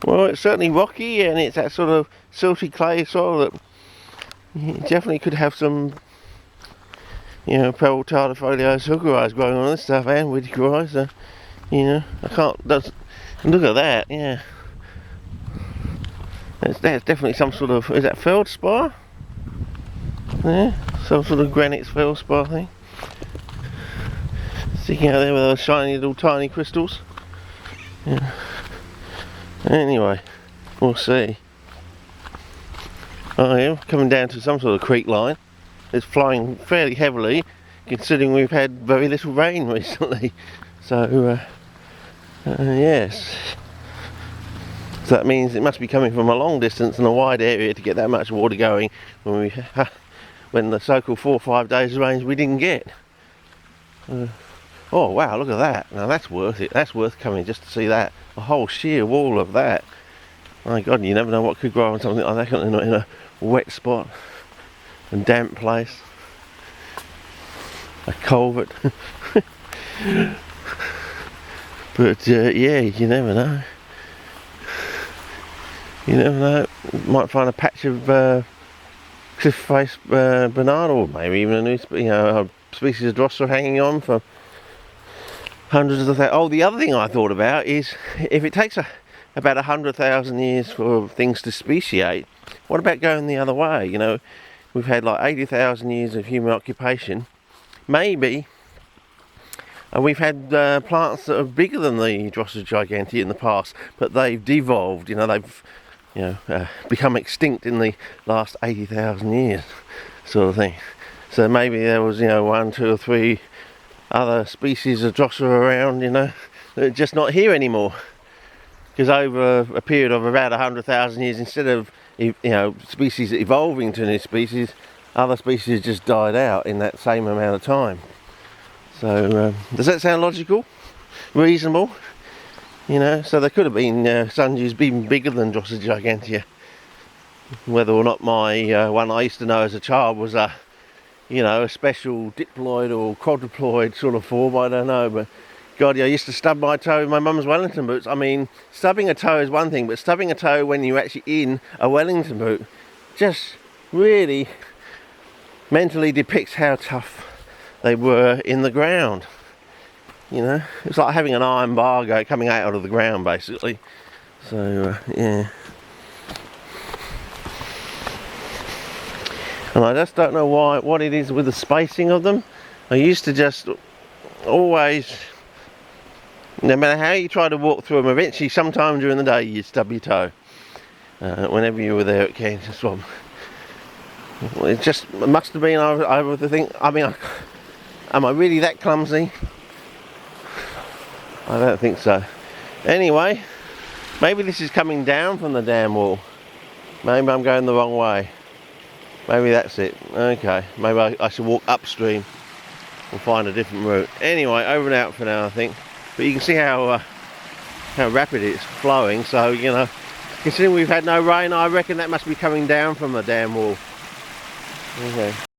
Well, it's certainly rocky, and it's that sort of silty clay soil that you definitely could have some, you know, Peraltardifolios succeris growing on this stuff, and Whitakerite, so, you know, I can't, look at that, yeah. That's definitely some sort of, is that feldspar? Yeah, some sort of granite feldspar thing. Sticking out there with those shiny little tiny crystals. Yeah. Anyway, we'll see. I am coming down to some sort of creek line. It's flowing fairly heavily, considering we've had very little rain recently. So, yes. So that means it must be coming from a long distance and a wide area to get that much water going when the so-called 4 or 5 days of rains we didn't get. Oh wow, look at that. Now that's worth it. That's worth coming just to see that. A whole sheer wall of that. My God, you never know what could grow on something like that in a wet spot and damp place. A culvert. But yeah, you never know. You never know. You might find a patch of cliff face banana, or maybe even a new, a species of Drosera hanging on for hundreds of thousands. Oh, the other thing I thought about is if it takes about 100,000 years for things to speciate, what about going the other way? You know, we've had like 80,000 years of human occupation. Maybe we've had plants that are bigger than the Drosera gigantea in the past, but they've devolved. You know, they've become extinct in the last 80,000 years, sort of thing. So maybe there was, 1, 2 or 3 other species of Drosera around, that are just not here anymore. Because over a period of about 100,000 years, instead of species evolving to new species, other species just died out in that same amount of time. So does that sound logical? Reasonable? So there could have been sundews even bigger than Drosera gigantea. Whether or not my one I used to know as a child was a special diploid or quadruploid sort of form, I don't know, but God, I used to stub my toe in my mum's Wellington boots. I mean, stubbing a toe is one thing, but stubbing a toe when you're actually in a Wellington boot just really mentally depicts how tough they were in the ground. It's like having an iron bar coming out of the ground, basically. So, yeah. And I just don't know what it is with the spacing of them. I used to just always, no matter how you try to walk through them, eventually sometime during the day you'd stub your toe. Whenever you were there at Kansas Swamp. Well, it must have been, I would think, am I really that clumsy? I don't think so. Anyway, maybe this is coming down from the dam wall. Maybe I'm going the wrong way. Maybe that's it. Okay, maybe I should walk upstream and find a different route. Anyway, over and out for now, I think. But you can see how rapid it's flowing. So, considering we've had no rain, I reckon that must be coming down from the dam wall. Okay.